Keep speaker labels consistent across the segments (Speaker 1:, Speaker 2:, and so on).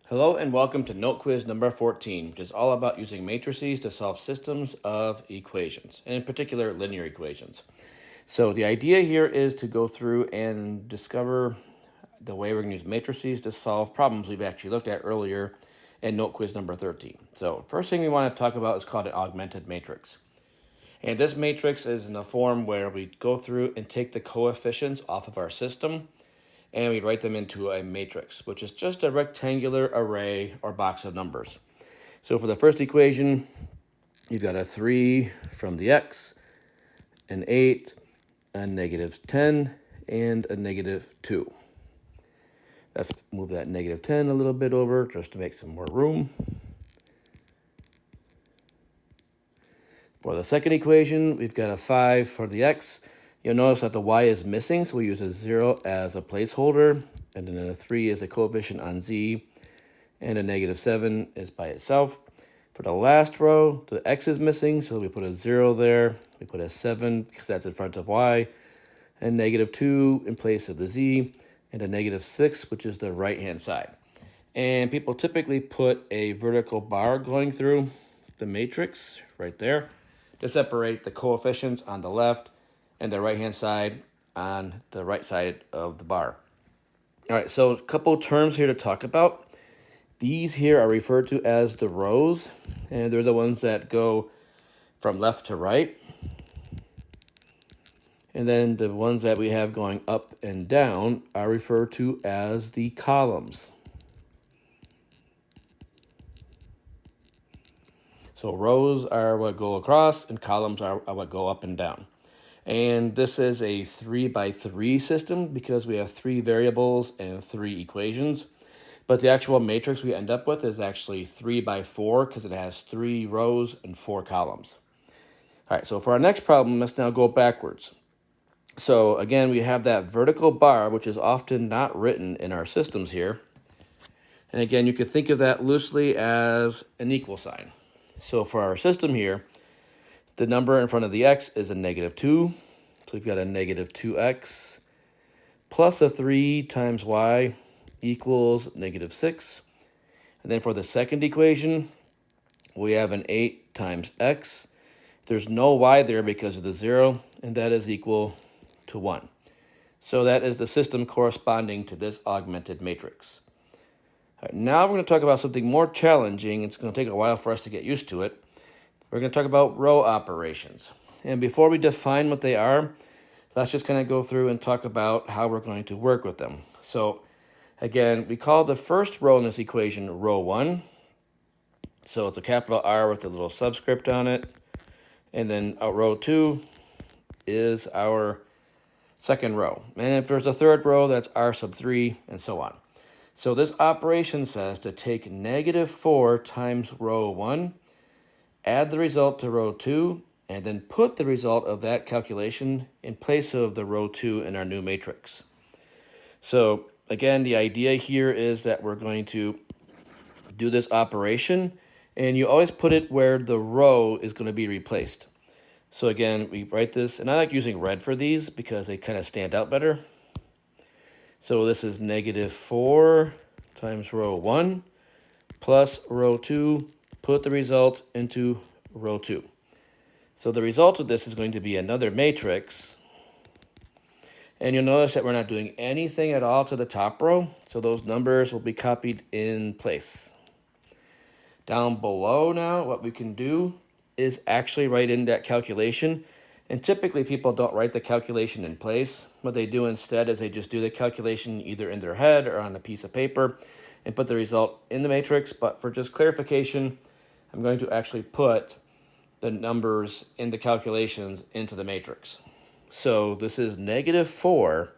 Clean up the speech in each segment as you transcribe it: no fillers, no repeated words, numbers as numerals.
Speaker 1: Hello and welcome to Note Quiz number 14, which is all about using matrices to solve systems of equations, and in particular linear equations. So the idea here is to go through and discover the way we're going to use matrices to solve problems we've actually looked at earlier in Note Quiz number 13. So first thing we want to talk about is called an augmented matrix. And this matrix is in a form where we go through and take the coefficients off of our system and we write them into a matrix, which is just a rectangular array or box of numbers. So for the first equation, you've got a 3 from the x, an 8, a negative 10, and a negative 2. Let's move that negative 10 a little bit over just to make some more room. For the second equation, we've got a 5 for the x. You'll notice that the y is missing, so we use a 0 as a placeholder, and then a 3 is a coefficient on z, and a negative 7 is by itself. For the last row, the x is missing, so we put a 0 there. We put a 7 because that's in front of y, and negative 2 in place of the z, and a negative 6, which is the right-hand side. And people typically put a vertical bar going through the matrix right there to separate the coefficients on the left and the right-hand side on the right side of the bar. All right, so a couple terms here to talk about. These here are referred to as the rows, and they're the ones that go from left to right. And then the ones that we have going up and down are referred to as the columns. So rows are what go across, and columns are what go up and down. And this is a 3x3 system because we have 3 variables and 3 equations. But the actual matrix we end up with is actually 3x4 because it has 3 rows and 4 columns. All right, so for our next problem, let's now go backwards. So again, we have that vertical bar, which is often not written in our systems here. And again, you could think of that loosely as an equal sign. So for our system here, the number in front of the x is a negative 2. So we've got a negative 2x plus a 3 times y equals negative 6. And then for the second equation, we have an 8 times x. There's no y there because of the 0, and that is equal to 1. So that is the system corresponding to this augmented matrix. All right, now we're going to talk about something more challenging. It's going to take a while for us to get used to it. We're going to talk about row operations. And before we define what they are, let's just kind of go through and talk about how we're going to work with them. So again, we call the first row in this equation row 1. So it's a capital R with a little subscript on it. And then row 2 is our second row. And if there's a third row, that's R sub 3, and so on. So this operation says to take negative 4 times row 1, add the result to row 2, and then put the result of that calculation in place of the row 2 in our new matrix. So again, the idea here is that we're going to do this operation, and you always put it where the row is going to be replaced. So again, we write this, and I like using red for these because they kind of stand out better. So this is negative 4 times row 1 plus row 2. Put the result into row 2. So the result of this is going to be another matrix. And you'll notice that we're not doing anything at all to the top row. So those numbers will be copied in place. Down below now, what we can do is actually write in that calculation. And typically people don't write the calculation in place. What they do instead is they just do the calculation either in their head or on a piece of paper and put the result in the matrix. But for just clarification, I'm going to actually put the numbers in the calculations into the matrix. So this is negative 4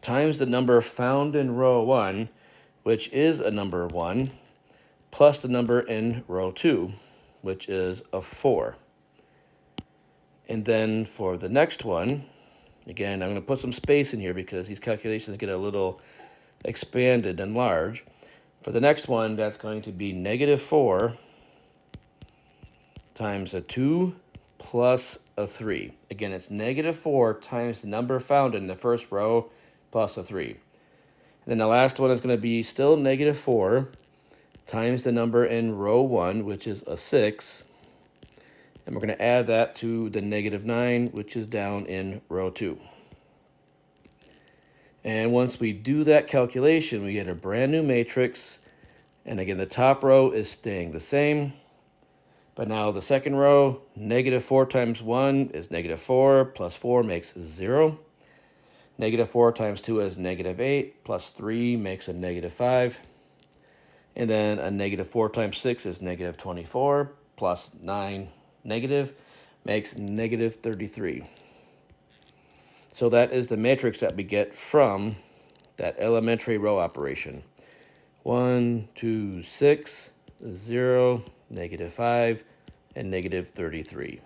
Speaker 1: times the number found in row 1, which is a number 1, plus the number in row 2, which is a 4. And then for the next one, again, I'm going to put some space in here because these calculations get a little expanded and large. For the next one, that's going to be negative 4 times a 2 plus a 3. Again, it's negative 4 times the number found in the first row plus a 3. And then the last one is going to be still negative 4 times the number in row 1, which is a 6. And we're going to add that to the negative 9, which is down in row 2. And once we do that calculation, we get a brand new matrix. And again, the top row is staying the same. But now the second row, negative 4 times 1 is negative 4, plus 4 makes 0. Negative 4 times 2 is negative 8, plus 3 makes a negative 5. And then a negative 4 times 6 is negative 24, plus 9 negative makes negative 33. So that is the matrix that we get from that elementary row operation. 1, 2, 6, 0, negative 5, and negative 33.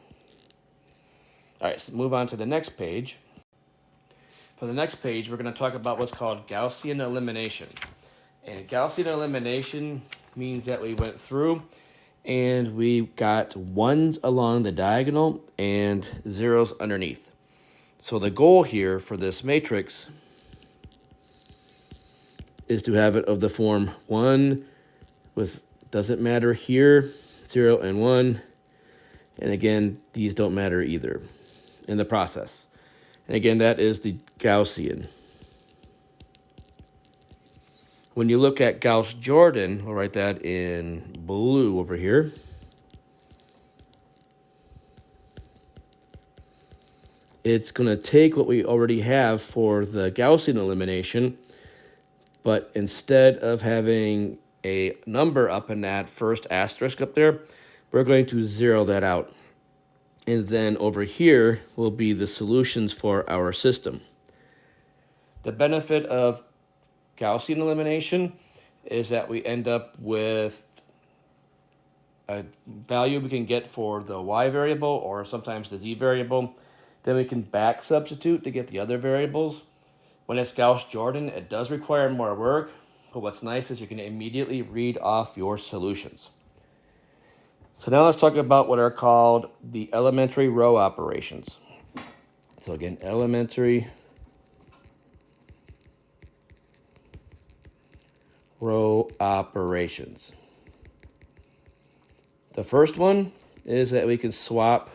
Speaker 1: All right, so move on to the next page. For the next page, we're going to talk about what's called Gaussian elimination. And Gaussian elimination means that we went through and we got 1s along the diagonal and 0s underneath. So the goal here for this matrix is to have it of the form 1 with, doesn't matter here, 0 and 1. And again, these don't matter either in the process. And again, that is the Gaussian. When you look at Gauss-Jordan, we'll write that in blue over here. It's going to take what we already have for the Gaussian elimination, but instead of having a number up in that first asterisk up there, we're going to zero that out. And then over here will be the solutions for our system. The benefit of Gaussian elimination is that we end up with a value we can get for the y variable or sometimes the z variable. Then we can back substitute to get the other variables. When it's Gauss-Jordan, it does require more work, but what's nice is you can immediately read off your solutions. So now let's talk about what are called the elementary row operations. So again, elementary row operations. The first one is that we can swap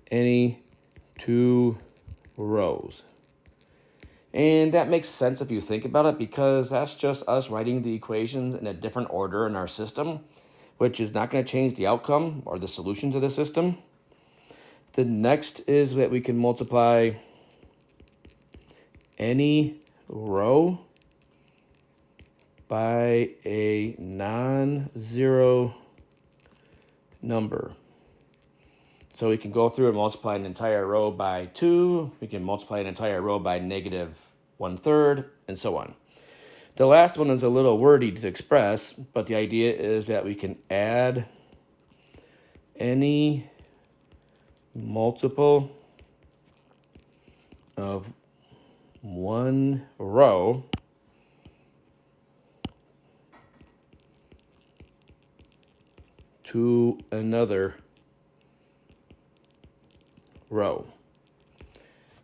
Speaker 1: any two rows. And that makes sense if you think about it, because that's just us writing the equations in a different order in our system, which is not going to change the outcome or the solutions of the system. The next is that we can multiply any row by a non-zero number. So we can go through and multiply an entire row by 2. We can multiply an entire row by negative 1/3, and so on. The last one is a little wordy to express, but the idea is that we can add any multiple of one row to another row.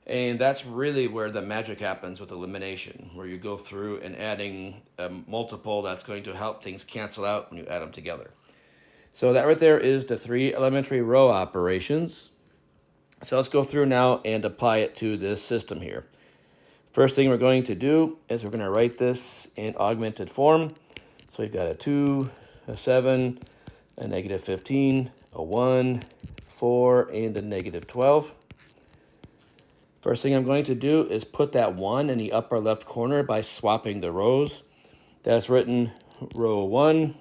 Speaker 1: And that's really where the magic happens with elimination, where you go through and adding a multiple that's going to help things cancel out when you add them together. So that right there is the 3 elementary row operations. So let's go through now and apply it to this system here. First thing we're going to do is we're going to write this in augmented form. So we've got a 2, a 7, a negative 15, a 1, 4, and a negative 12. First thing I'm going to do is put that 1 in the upper left corner by swapping the rows. That's written row 1,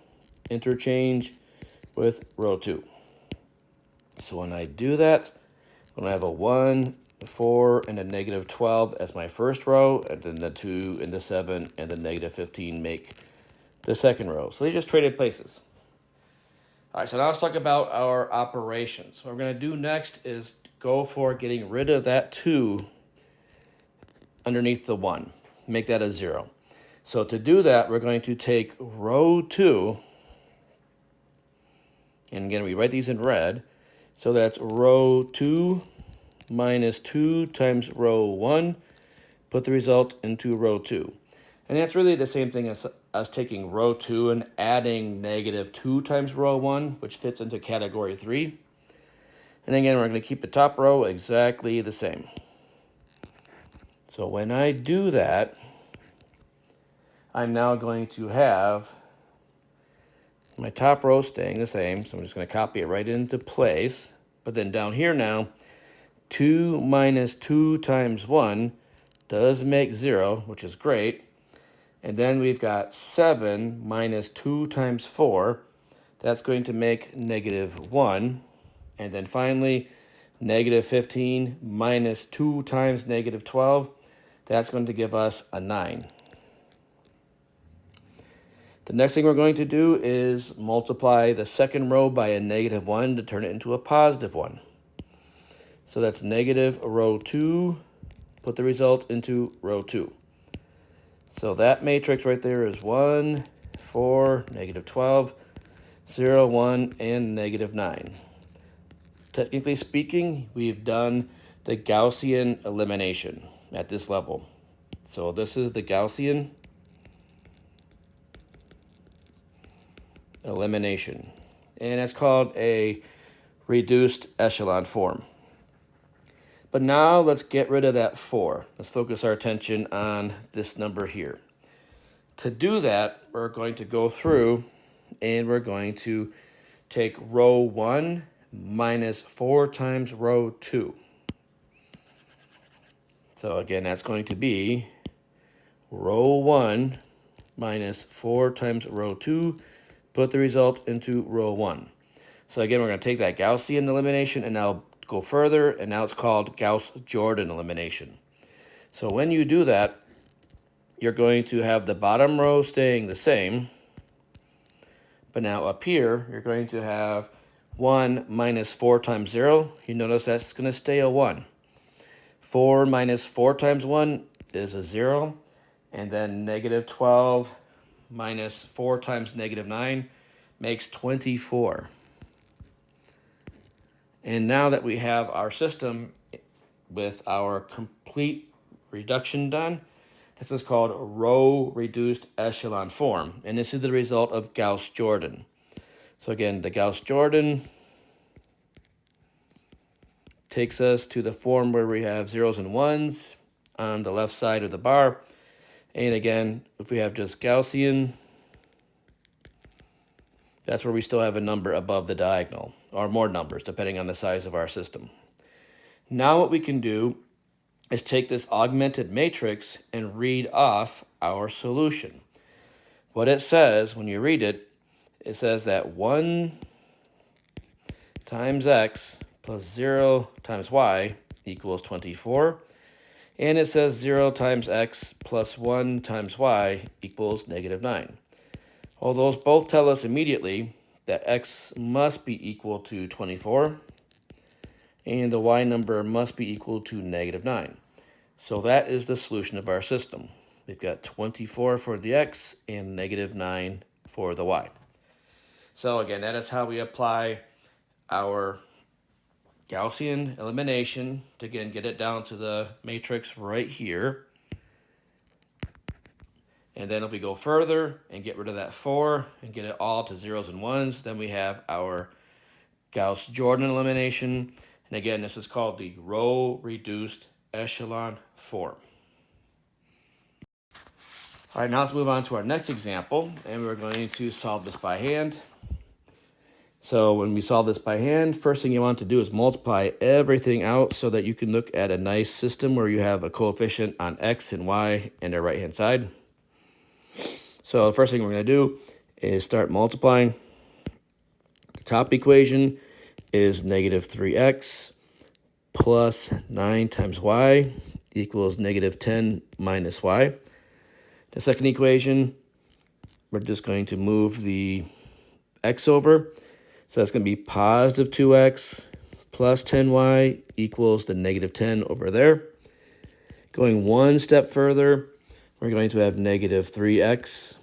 Speaker 1: interchange with row 2. So when I do that, I'm going to have a 1, 4, and a negative 12 as my first row, and then the 2 and the 7 and the negative 15 make the second row. So they just traded places. All right, so now let's talk about our operations. What we're going to do next is go for getting rid of that 2 underneath the 1. Make that a 0. So to do that, we're going to take row 2, and again, we write these in red. So that's row 2 minus 2 times row 1 put the result into row 2. And that's really the same thing as us taking row 2 and adding -2 times row 1, which fits into category 3. And again, we're going to keep the top row exactly the same. So when I do that, I'm now going to have my top row staying the same. So I'm just going to copy it right into place. But then down here now, 2 minus 2 times 1 does make 0, which is great. And then we've got 7 minus 2 times 4. That's going to make -1. And then finally, -15 minus 2 times -12. That's going to give us a 9. The next thing we're going to do is multiply the second row by a -1 to turn it into a +1. So that's negative row 2, put the result into row 2. So that matrix right there is 1, 4, -12, 0, 1, and -9. Technically speaking, we've done the Gaussian elimination at this level. So this is the Gaussian elimination, and it's called a reduced echelon form. But now let's get rid of that 4. Let's focus our attention on this number here. To do that, we're going to go through and we're going to take row 1 minus 4 times row 2. So again, that's going to be row 1 minus 4 times row 2, put the result into row 1. So again, we're going to take that Gaussian elimination and now go further, and now it's called Gauss-Jordan elimination. So when you do that, you're going to have the bottom row staying the same, but now up here, you're going to have 1 minus 4 times 0. You notice that's going to stay a 1. 4 minus 4 times 1 is a 0, and then -12 minus 4 times -9 makes 24. And now that we have our system with our complete reduction done, this is called row reduced echelon form. And this is the result of Gauss-Jordan. So again, the Gauss-Jordan takes us to the form where we have 0s and 1s on the left side of the bar. And again, if we have just Gaussian, that's where we still have a number above the diagonal, or more numbers, depending on the size of our system. Now what we can do is take this augmented matrix and read off our solution. What it says, when you read it, it says that 1 times x plus 0 times y equals 24. And it says 0 times x plus 1 times y equals -9. Well, those both tell us immediately that x must be equal to 24, and the y number must be equal to -9. So that is the solution of our system. We've got 24 for the x and -9 for the y. So again, that is how we apply our Gaussian elimination to, again, get it down to the matrix right here. And then if we go further and get rid of that 4 and get it all to 0s and 1s, then we have our Gauss-Jordan elimination. And again, this is called the row reduced echelon form. All right, now let's move on to our next example, and we're going to solve this by hand. So when we solve this by hand, first thing you want to do is multiply everything out so that you can look at a nice system where you have a coefficient on x and y and their right-hand side. So the first thing we're going to do is start multiplying. The top equation is -3x plus 9 times y equals -10 minus y. The second equation, we're just going to move the x over. So that's going to be positive 2x plus 10y equals the -10 over there. Going one step further, we're going to have -3x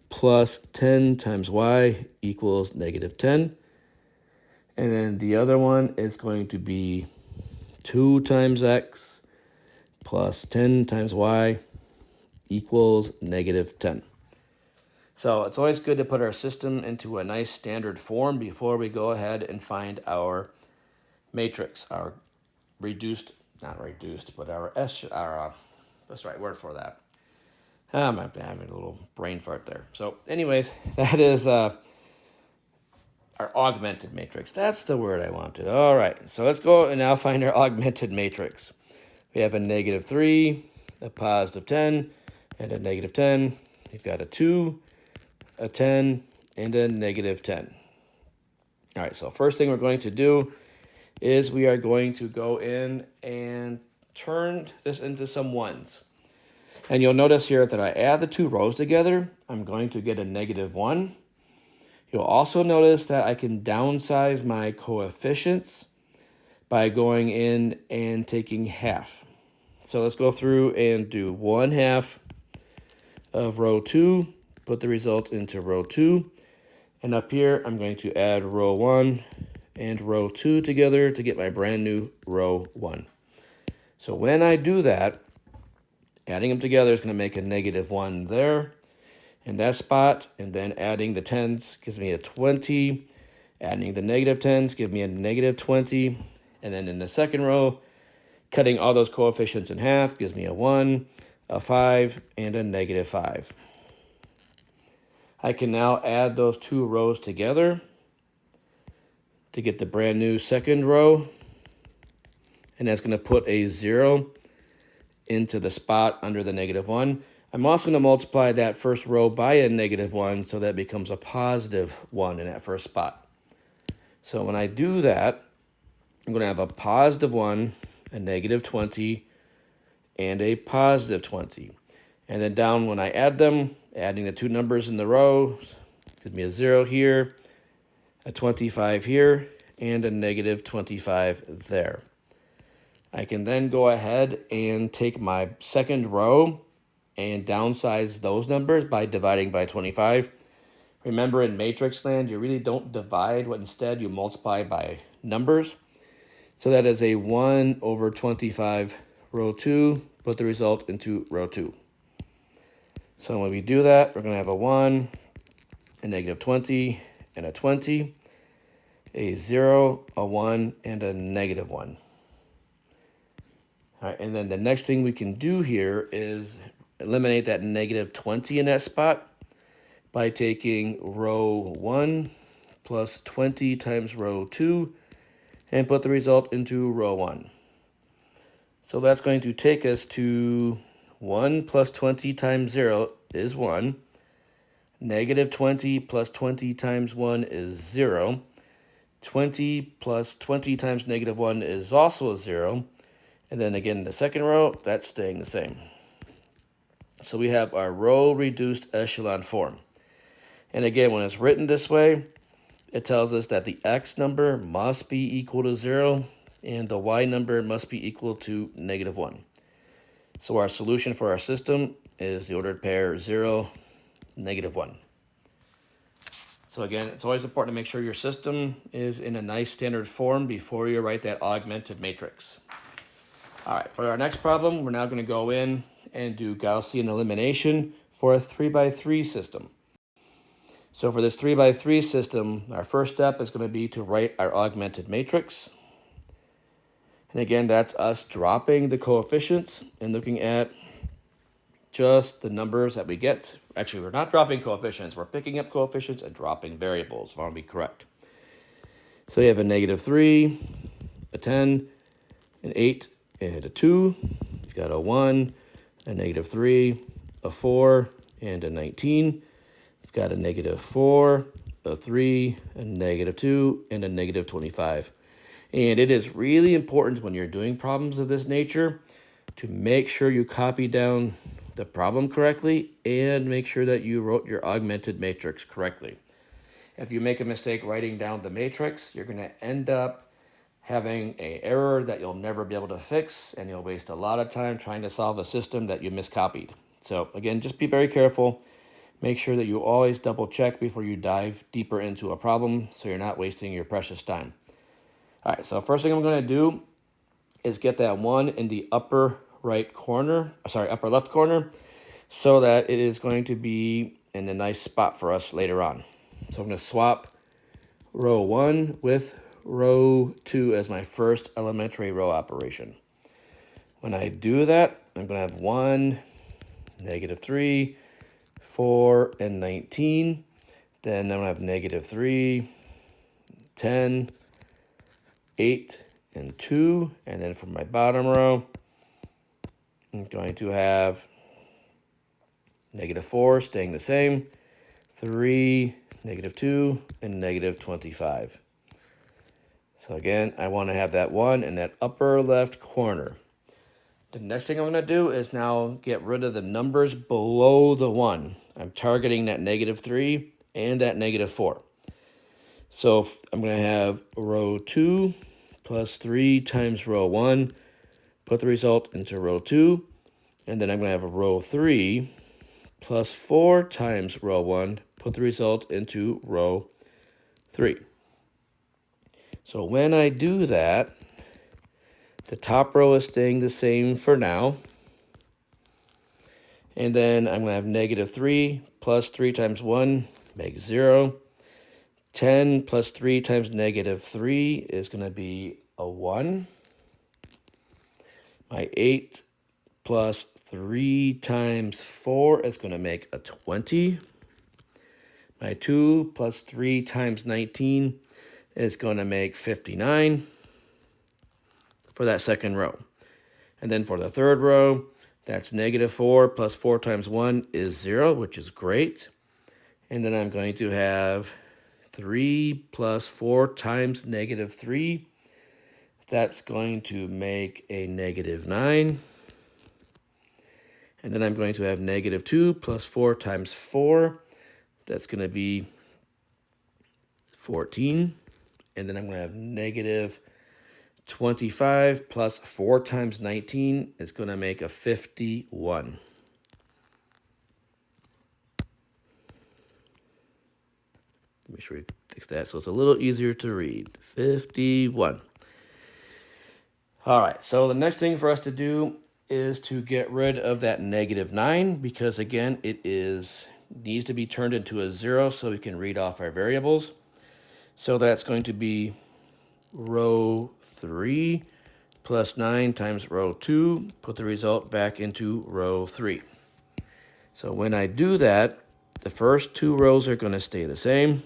Speaker 1: plus 10 times y equals -10. And then the other one is going to be 2 times x plus 10 times y equals negative 10. So it's always good to put our system into a nice standard form before we go ahead and find our matrix, our not reduced, but our what's the right word for that? I'm having a little brain fart there. So anyways, that is our augmented matrix. That's the word I wanted. All right, so let's go and now find our augmented matrix. We have a negative 3, a positive 10, and a negative 10. We've got a 2, a 10, and a negative 10. All right, so first thing we're going to do is we are going to go in and turn this into some ones. And you'll notice here that I add the two rows together, I'm going to get a negative 1. You'll also notice that I can downsize my coefficients by going in and taking half. So let's go through and do 1/2 of row 2, put the result into row 2. And up here, I'm going to add row 1 and row 2 together to get my brand new row 1. So when I do that, adding them together is going to make a negative 1 there in that spot. And then adding the 10s gives me a 20. Adding the negative 10s gives me a negative 20. And then in the second row, cutting all those coefficients in half gives me a 1, a 5, and a negative 5. I can now add those two rows together to get the brand new second row. And that's going to put a 0 into the spot under the negative 1. I'm also going to multiply that first row by a negative 1 so that becomes a positive 1 in that first spot. So when I do that, I'm going to have a positive 1, a negative 20, and a positive 20. And then down when I add them, adding the two numbers in the row, gives me a 0 here, a 25 here, and a negative 25 there. I can then go ahead and take my second row and downsize those numbers by dividing by 25. Remember, in matrix land, you really don't divide, but instead you multiply by numbers. So that is a 1 over 25 row 2, put the result into row 2. So when we do that, we're going to have a 1, a negative 20, and a 20, a 0, a 1, and a negative 1. All right, and then the next thing we can do here is eliminate that negative 20 in that spot by taking row 1 plus 20 times row 2 and put the result into row 1. So that's going to take us to 1 plus 20 times 0 is 1. Negative 20 plus 20 times 1 is 0. 20 plus 20 times negative 1 is also a 0. And then again, the second row, that's staying the same. So we have our row reduced echelon form. And again, when it's written this way, it tells us that the x number must be equal to 0 and the y number must be equal to negative 1. So our solution for our system is the ordered pair 0, negative 1. So again, it's always important to make sure your system is in a nice standard form before you write that augmented matrix. All right, for our next problem, we're now going to go in and do Gaussian elimination for a 3x3 system. So for this 3x3 system, our first step is going to be to write our augmented matrix. And again, that's us dropping the coefficients and looking at just the numbers that we get. Actually, we're not dropping coefficients. We're picking up coefficients and dropping variables, if I want to be correct. So you have a negative 3, a 10, an 8, and a 2. You've got a 1, a negative 3, a 4, and a 19. You've got a negative 4, a 3, a negative 2, and a negative 25. And it is really important when you're doing problems of this nature to make sure you copy down the problem correctly and make sure that you wrote your augmented matrix correctly. If you make a mistake writing down the matrix, you're going to end up having an error that you'll never be able to fix, and you'll waste a lot of time trying to solve a system that you miscopied. So again, just be very careful. Make sure that you always double check before you dive deeper into a problem so you're not wasting your precious time. All right, so first thing I'm going to do is get that 1 in the upper right corner, upper left corner, so that it is going to be in a nice spot for us later on. So I'm going to swap row 1 with row 2 as my first elementary row operation. When I do that, I'm going to have 1, -3, 4, and 19. Then I'm going to have -3, 10, 8, and 2. And then for my bottom row, I'm going to have -4 staying the same, 3, -2, and -25. So again, I want to have that 1 in that upper left corner. The next thing I'm going to do is now get rid of the numbers below the 1. I'm targeting that -3 and that -4. So I'm going to have row 2 plus 3 times row 1, put the result into row 2, and then I'm going to have a row 3 plus 4 times row 1, put the result into row 3. So when I do that, the top row is staying the same for now. And then I'm going to have -3 plus 3 times 1 makes 0. 10 plus 3 times -3 is going to be a 1. My 8 plus 3 times 4 is going to make a 20. My 2 plus 3 times 19 is going to make 59 for that second row. And then for the third row, that's -4 plus 4 times 1 is 0, which is great. And then I'm going to have 3 plus 4 times -3. That's going to make a -9. And then I'm going to have -2 plus 4 times 4. That's going to be 14. And then I'm going to have -25 plus 4 times 19 is going to make a 51. Make sure we fix that so it's a little easier to read. 51. All right, so the next thing for us to do is to get rid of that -9 because, again, it needs to be turned into a 0 so we can read off our variables. So that's going to be row 3 plus 9 times row 2, put the result back into row 3. So when I do that, the first 2 rows are going to stay the same.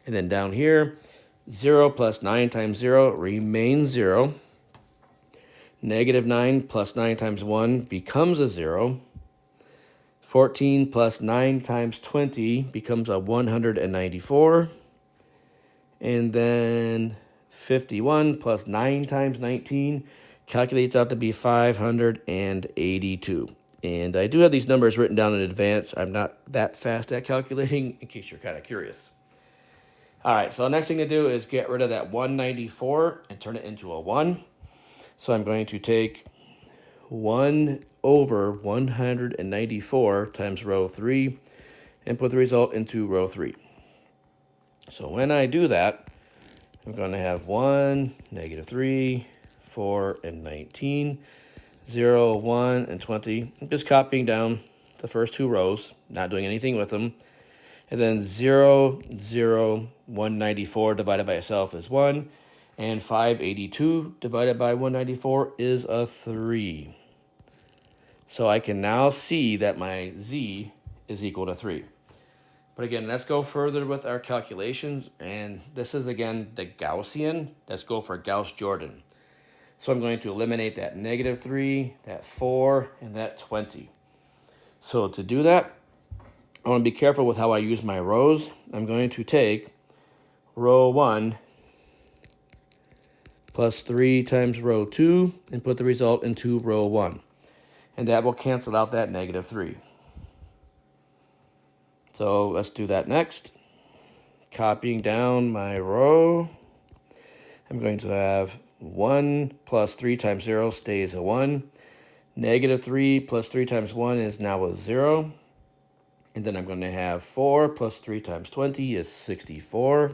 Speaker 1: And then down here, 0 plus 9 times 0 remains 0. -9 plus 9 times 1 becomes a 0. 14 plus 9 times 20 becomes a 194. And then 51 plus 9 times 19 calculates out to be 582. And I do have these numbers written down in advance. I'm not that fast at calculating, in case you're kind of curious. All right, so the next thing to do is get rid of that 194 and turn it into a 1. So I'm going to take 1 over 194 times row 3 and put the result into row 3. So when I do that, I'm going to have 1, -3, 4, and 19, 0, 1, and 20. I'm just copying down the first 2 rows, not doing anything with them. And then 0, 0, 194 divided by itself is 1. And 582 divided by 194 is a 3. So I can now see that my z is equal to 3. But again, let's go further with our calculations. And this is, again, the Gaussian. Let's go for Gauss-Jordan. So I'm going to eliminate that -3, that 4, and that 20. So to do that, I want to be careful with how I use my rows. I'm going to take row 1 plus 3 times row 2 and put the result into row 1. And that will cancel out that -3. So let's do that next. Copying down my row, I'm going to have 1 plus 3 times 0 stays a 1. -3 plus 3 times 1 is now a 0. And then I'm going to have 4 plus 3 times 20 is 64.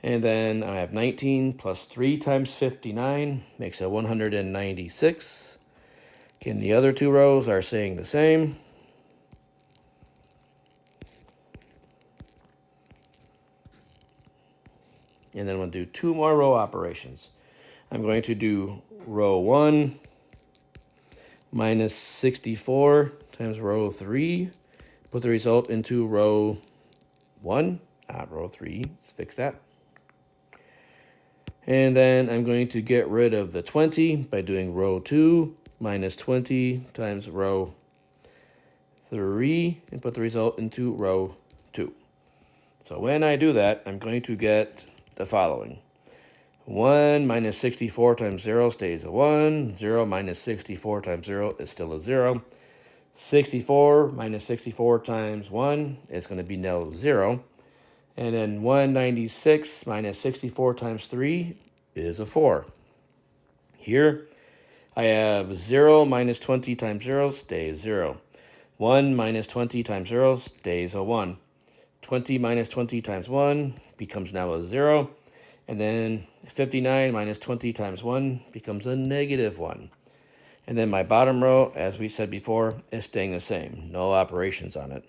Speaker 1: And then I have 19 plus 3 times 59 makes it 196. Again, the other two rows are saying the same. And then we'll do two more row operations. I'm going to do row 1 minus 64 times row 3. Put the result into row 1, not row 3. Let's fix that. And then I'm going to get rid of the 20 by doing row 2 minus 20 times row 3 and put the result into row 2. So when I do that, I'm going to get the following. 1 minus 64 times 0 stays a 1. 0 minus 64 times 0 is still a 0. 64 minus 64 times 1 is going to be now 0. And then 196 minus 64 times 3 is a 4. Here, I have 0 minus 20 times 0 stays 0. 1 minus 20 times 0 stays a 1. 20 minus 20 times 1 becomes now a 0. And then 59 minus 20 times 1 becomes a negative 1. And then my bottom row, as we said before, is staying the same. No operations on it.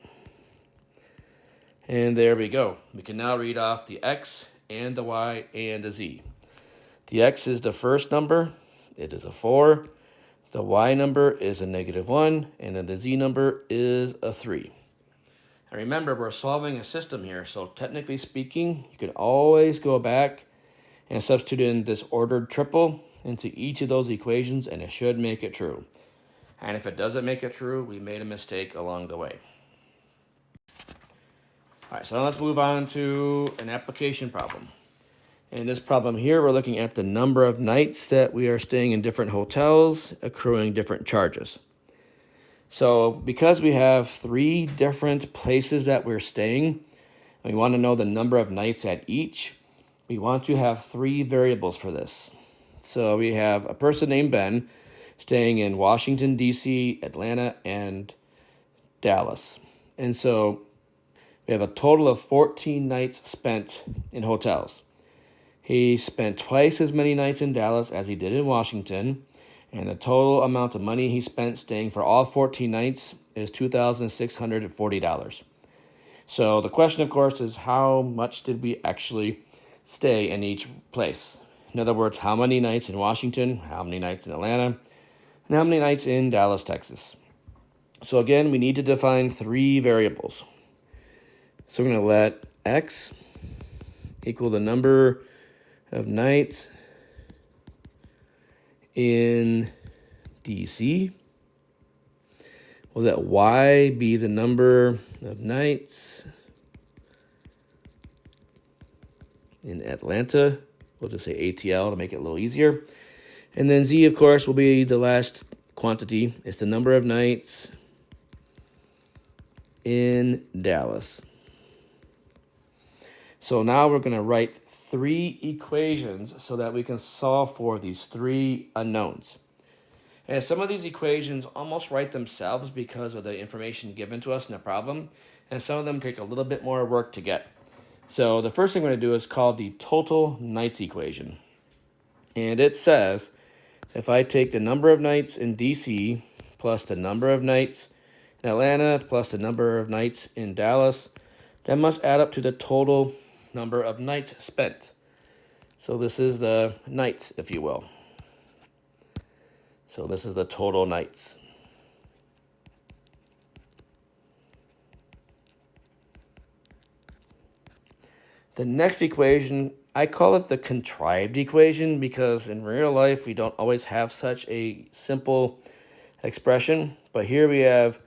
Speaker 1: And there we go. We can now read off the x and the y and the z. The x is the first number. It is a 4. The y number is a negative 1. And then the z number is a 3. And remember, we're solving a system here. So technically speaking, you can always go back and substitute in this ordered triple into each of those equations, and it should make it true. And if it doesn't make it true, we made a mistake along the way. All right, so now let's move on to an application problem. In this problem here, we're looking at the number of nights that we are staying in different hotels, accruing different charges. So because we have 3 different places that we're staying, and we want to know the number of nights at each, we want to have 3 variables for this. So we have a person named Ben staying in Washington, D.C., Atlanta, and Dallas. And so we have a total of 14 nights spent in hotels. He spent twice as many nights in Dallas as he did in Washington, and the total amount of money he spent staying for all 14 nights is $2,640. So the question, of course, is how much did we actually stay in each place? In other words, how many nights in Washington, how many nights in Atlanta, and how many nights in Dallas, Texas? So again, we need to define 3 variables. So we're going to let x equal the number of nights in DC. We'll let y be the number of nights in Atlanta. We'll just say ATL to make it a little easier. And then z, of course, will be the last quantity. It's the number of nights in Dallas. So now we're going to write 3 equations so that we can solve for these 3 unknowns. And some of these equations almost write themselves because of the information given to us in the problem, and some of them take a little bit more work to get. So the first thing we're going to do is called the total nights equation. And it says if I take the number of nights in DC plus the number of nights in Atlanta plus the number of nights in Dallas, that must add up to the total number of nights spent. So this is the nights, if you will. So this is the total nights. The next equation, I call it the contrived equation because in real life we don't always have such a simple expression. But here we have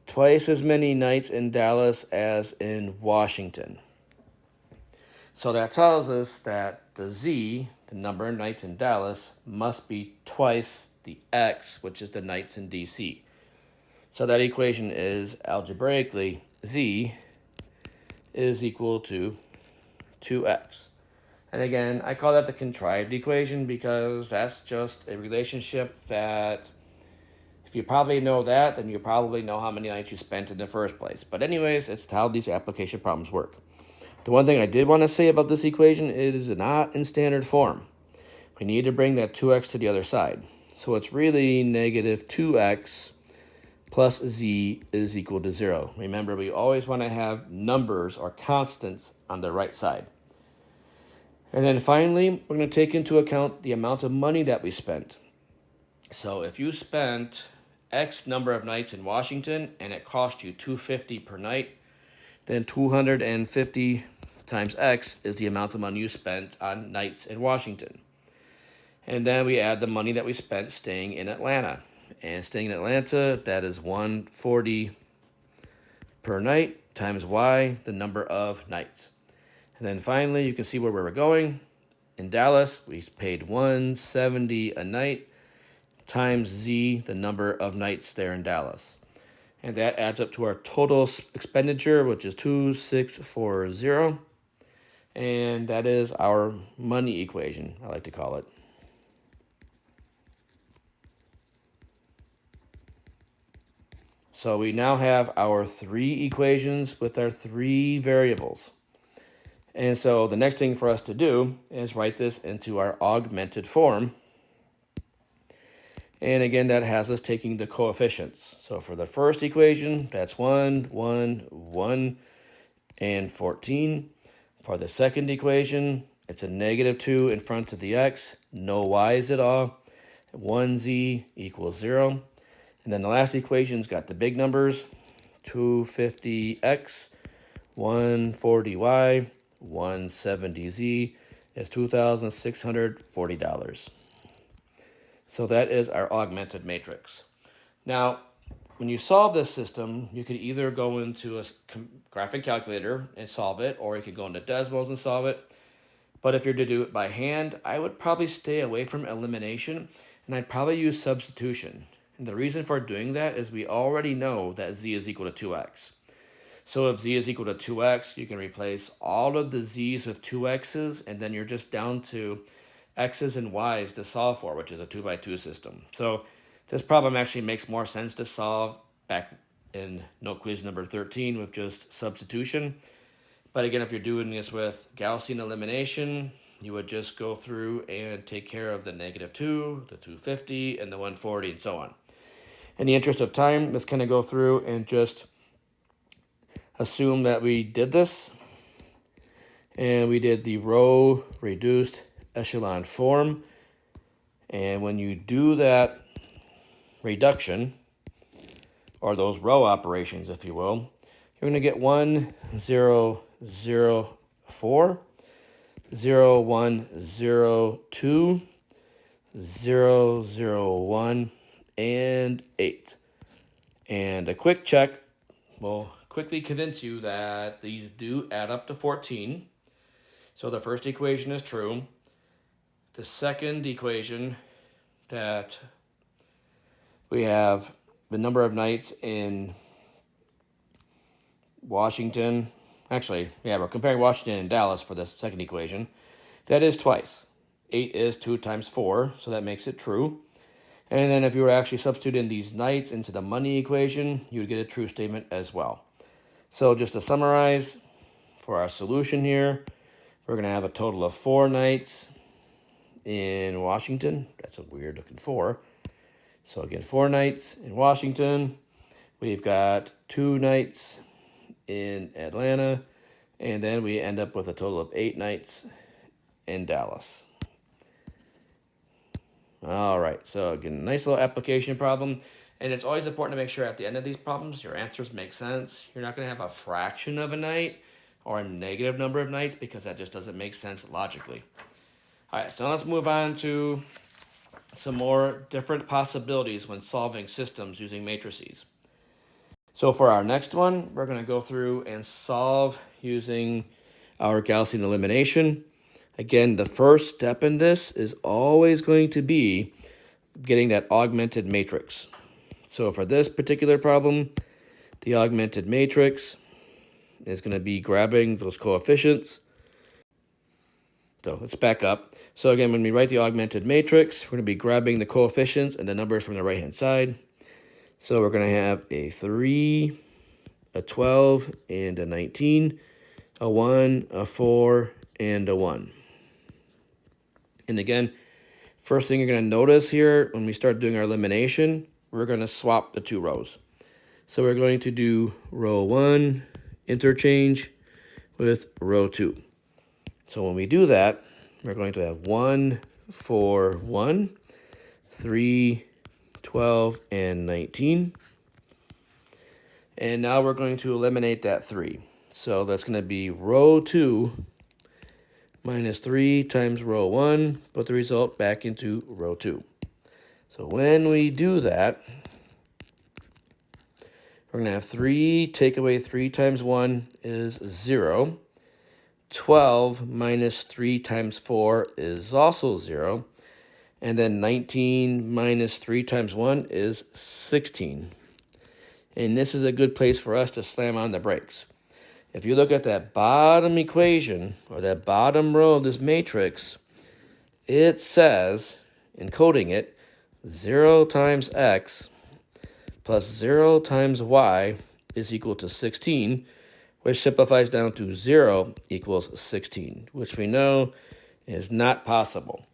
Speaker 1: twice as many nights in Dallas as in Washington. So that tells us that the z, the number of nights in Dallas, must be twice the x, which is the nights in DC. So that equation is algebraically z is equal to 2x. And again, I call that the contrived equation because that's just a relationship that if you probably know that, then you probably know how many nights you spent in the first place. But anyways, it's how these application problems work. The one thing I did want to say about this equation, it is not in standard form. We need to bring that 2x to the other side. So it's really negative 2x plus z is equal to 0. Remember, we always want to have numbers or constants on the right side. And then finally, we're going to take into account the amount of money that we spent. So if you spent X number of nights in Washington and it cost you $250 per night, then 250 times X is the amount of money you spent on nights in Washington. And then we add the money that we spent staying in Atlanta. And staying in Atlanta, that is $140 per night times Y, the number of nights. And then finally, you can see where we were going. In Dallas, we paid $170 a night times Z, the number of nights there in Dallas. And that adds up to our total expenditure, which is 2640. And that is our money equation, I like to call it. So we now have our 3 equations with our 3 variables. And so the next thing for us to do is write this into our augmented form. And again, that has us taking the coefficients. So for the first equation, that's 1, 1, 1, and 14. For the second equation, it's a negative 2 in front of the x, no y's at all. 1z equals 0. And then the last equation's got the big numbers, 250x, 140y, 170z is $2,640. So that is our augmented matrix. Now, when you solve this system, you could either go into a graphic calculator and solve it, or you could go into Desmos and solve it. But if you're to do it by hand, I would probably stay away from elimination, and I'd probably use substitution. And the reason for doing that is we already know that z is equal to 2x. So if z is equal to 2x, you can replace all of the z's with 2x's, and then you're just down to x's and y's to solve for, which is a 2x2 system. So this problem actually makes more sense to solve back in note quiz number 13 with just substitution. But again, if you're doing this with Gaussian elimination, you would just go through and take care of the negative 2, the 250, and the 140, and so on. In the interest of time, let's kind of go through and just assume that we did this. And we did the row reduced echelon form. And when you do that reduction, or those row operations, if you will, you're going to get 1, 0, 0, 4, 0, 1, 0, 2, 0, 0, 1, and 8. And a quick check will quickly convince you that these do add up to 14. So the first equation is true. The second equation, that we have the number of nights in Washington. Actually, yeah, we're comparing Washington and Dallas for the second equation. That is twice. 8 is 2 times 4, so that makes it true. And then if you were actually substituting these nights into the money equation, you would get a true statement as well. So just to summarize, for our solution here, we're going to have a total of 4 nights in Washington. That's a weird looking 4. So again, 4 nights in Washington. We've got 2 nights in Atlanta. And then we end up with a total of 8 nights in Dallas. All right, so again, nice little application problem. And it's always important to make sure at the end of these problems, your answers make sense. You're not going to have a fraction of a night or a negative number of nights, because that just doesn't make sense logically. All right, so let's move on to some more different possibilities when solving systems using matrices. So for our next one, we're going to go through and solve using our Gaussian elimination. Again, the first step in this is always going to be getting that augmented matrix. So for this particular problem, the augmented matrix is going to be grabbing those coefficients. So let's back up. So again, when we write the augmented matrix, we're going to be grabbing the coefficients and the numbers from the right-hand side. So we're going to have a 3, a 12, and a 19. a 1, a 4, and a 1. And again, first thing you're going to notice here when we start doing our elimination, we're going to swap the two rows. So we're going to do row 1 interchange with row 2. So when we do that, we're going to have 1, 4, 1, 3, 12, and 19. And now we're going to eliminate that 3. So that's going to be row 2 minus 3 times row 1, put the result back into row 2. So when we do that, we're going to have 3 take away 3 times 1 is 0. 12 minus 3 times 4 is also 0. And then 19 minus 3 times 1 is 16. And this is a good place for us to slam on the brakes. If you look at that bottom equation, or that bottom row of this matrix, it says, encoding it, 0 times x plus 0 times y is equal to 16, which simplifies down to 0 equals 16, which we know is not possible.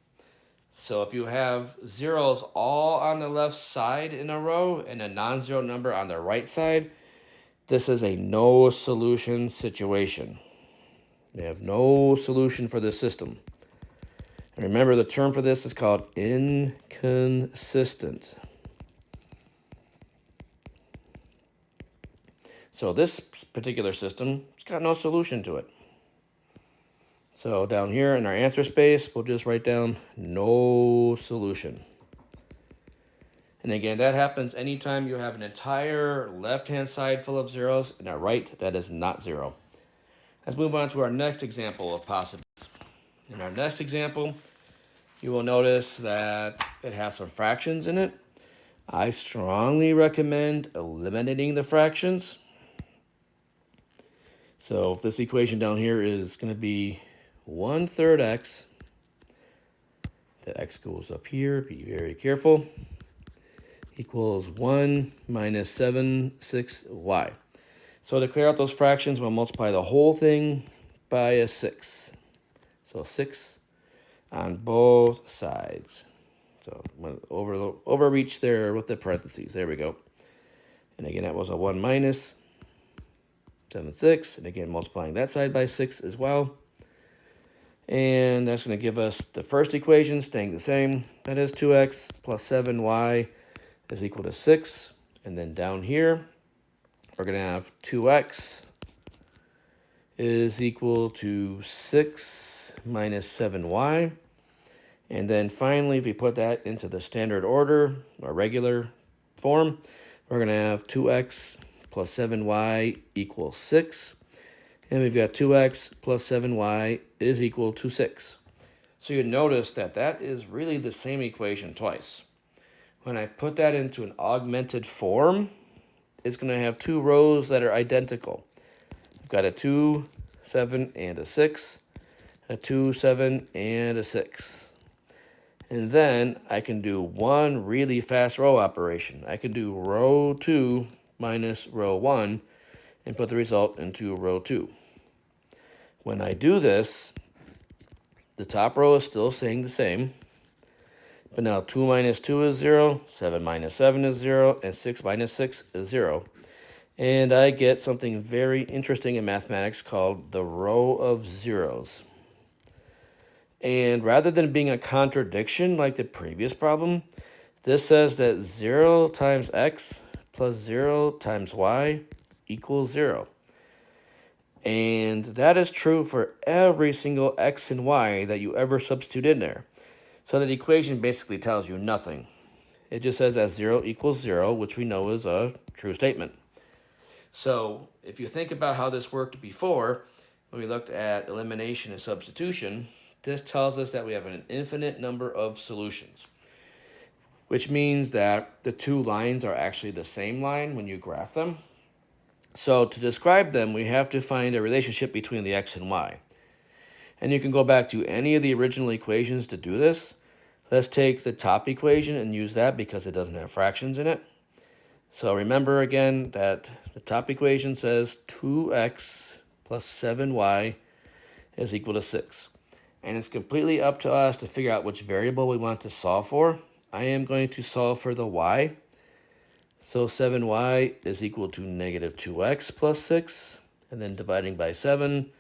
Speaker 1: So if you have zeros all on the left side in a row and a non-zero number on the right side, this is a no solution situation. We have no solution for this system. And remember, the term for this is called inconsistent. So this particular system, it's got no solution to it. So down here in our answer space, we'll just write down no solution. And again, that happens anytime you have an entire left-hand side full of zeros and a right that is not 0. Let's move on to our next example of possibilities. In our next example, you will notice that it has some fractions in it. I strongly recommend eliminating the fractions. So if this equation down here is going to be 1/3 x, the x goes up here, be very careful, equals 1 minus 7, 6y. So to clear out those fractions, we'll multiply the whole thing by a 6. So 6 on both sides. So overreach there with the parentheses. There we go. And again, that was a 1 minus 7, 6. And again, multiplying that side by 6 as well. And that's going to give us the first equation staying the same. That is 2x plus 7y is equal to 6. And then down here, we're going to have 2x is equal to 6 minus 7y. And then finally, if we put that into the standard order, or regular form, we're going to have 2x plus 7y equals 6. And we've got 2x plus 7y is equal to 6. So you notice that that is really the same equation twice. When I put that into an augmented form, it's going to have two rows that are identical. I've got a 2, 7, and a 6, a 2, 7, and a 6. And then I can do one really fast row operation. I can do row 2 minus row 1 and put the result into row 2. When I do this, the top row is still staying the same. But now 2 minus 2 is 0, 7 minus 7 is 0, and 6 minus 6 is 0. And I get something very interesting in mathematics called the row of zeros. And rather than being a contradiction like the previous problem, this says that 0 times x plus 0 times y equals 0. And that is true for every single x and y that you ever substitute in there. So that equation basically tells you nothing. It just says that 0 equals 0, which we know is a true statement. So if you think about how this worked before, when we looked at elimination and substitution, this tells us that we have an infinite number of solutions, which means that the two lines are actually the same line when you graph them. So to describe them, we have to find a relationship between the x and y. And you can go back to any of the original equations to do this. Let's take the top equation and use that because it doesn't have fractions in it. So remember again that the top equation says 2x plus 7y is equal to 6. And it's completely up to us to figure out which variable we want to solve for. I am going to solve for the y. So 7y is equal to negative 2x plus 6. And then dividing by 7,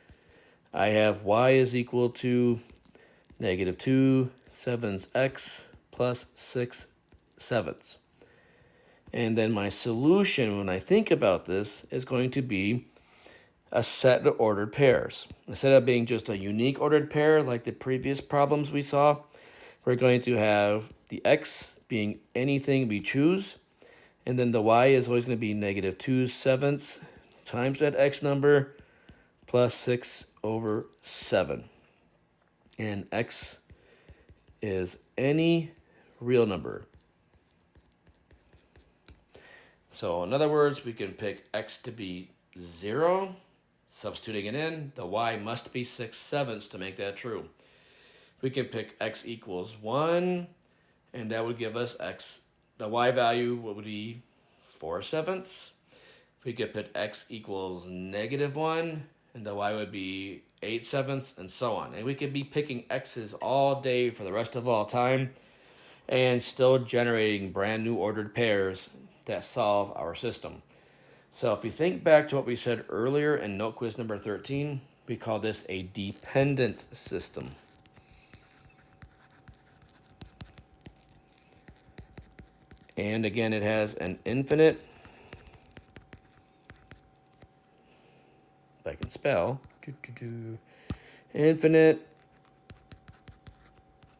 Speaker 1: I have y is equal to negative 2 sevenths x plus 6 sevenths. And then my solution, when I think about this, is going to be a set of ordered pairs. Instead of being just a unique ordered pair like the previous problems we saw, we're going to have the x being anything we choose, and then the y is always going to be negative 2 sevenths times that x number plus 6 over 7. And x is any real number. So in other words, we can pick x to be 0. Substituting it in, the y must be 6 sevenths to make that true. We can pick x equals 1, and that would give us x. The y value would be 4 sevenths. We could put x equals negative 1, and the y would be 8 sevenths, and so on. And we could be picking x's all day for the rest of all time and still generating brand new ordered pairs that solve our system. So if you think back to what we said earlier in note quiz number 13, we call this a dependent system. And again, it has an infinite, if I can spell, infinite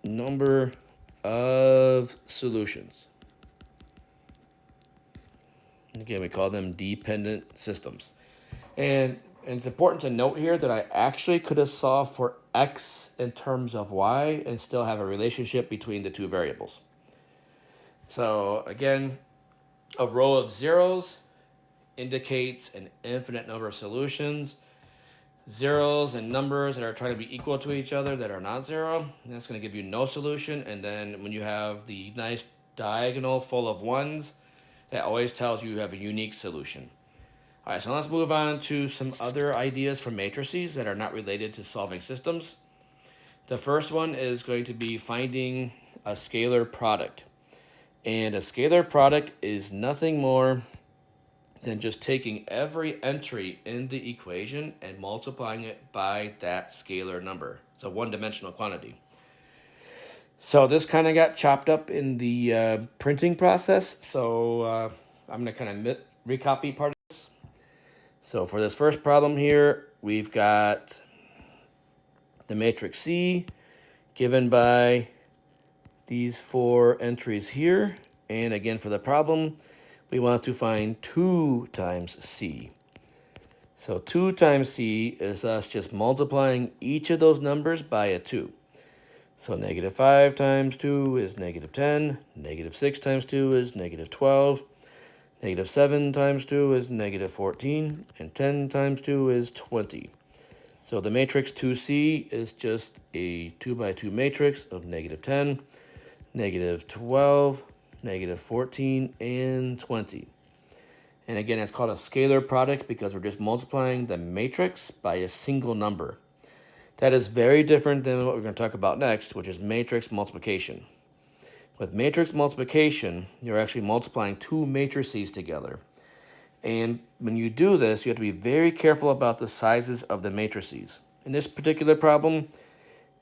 Speaker 1: number of solutions. And again, we call them dependent systems. And it's important to note here that I actually could have solved for x in terms of y and still have a relationship between the two variables. So again, a row of zeros indicates an infinite number of solutions. Zeros and numbers that are trying to be equal to each other that are not zero, that's going to give you no solution. And then when you have the nice diagonal full of ones, that always tells you have a unique solution. All right, so let's move on to some other ideas for matrices that are not related to solving systems. The first one is going to be finding a scalar product. And a scalar product is nothing more than just taking every entry in the equation and multiplying it by that scalar number. It's a one-dimensional quantity. So this kind of got chopped up in the printing process. So I'm going to kind of recopy part of this. So for this first problem here, we've got the matrix C given by these 4 entries here. And again, for the problem, we want to find 2 times C. So 2 times C is us just multiplying each of those numbers by a 2. So negative 5 times 2 is negative 10. Negative 6 times 2 is negative 12. Negative 7 times 2 is negative 14. And 10 times 2 is 20. So the matrix 2C is just a 2 by 2 matrix of negative 10, negative 12, negative 14, and 20. And again, it's called a scalar product because we're just multiplying the matrix by a single number. That is very different than what we're going to talk about next, which is matrix multiplication. With matrix multiplication, you're actually multiplying 2 matrices together. And when you do this, you have to be very careful about the sizes of the matrices. In this particular problem,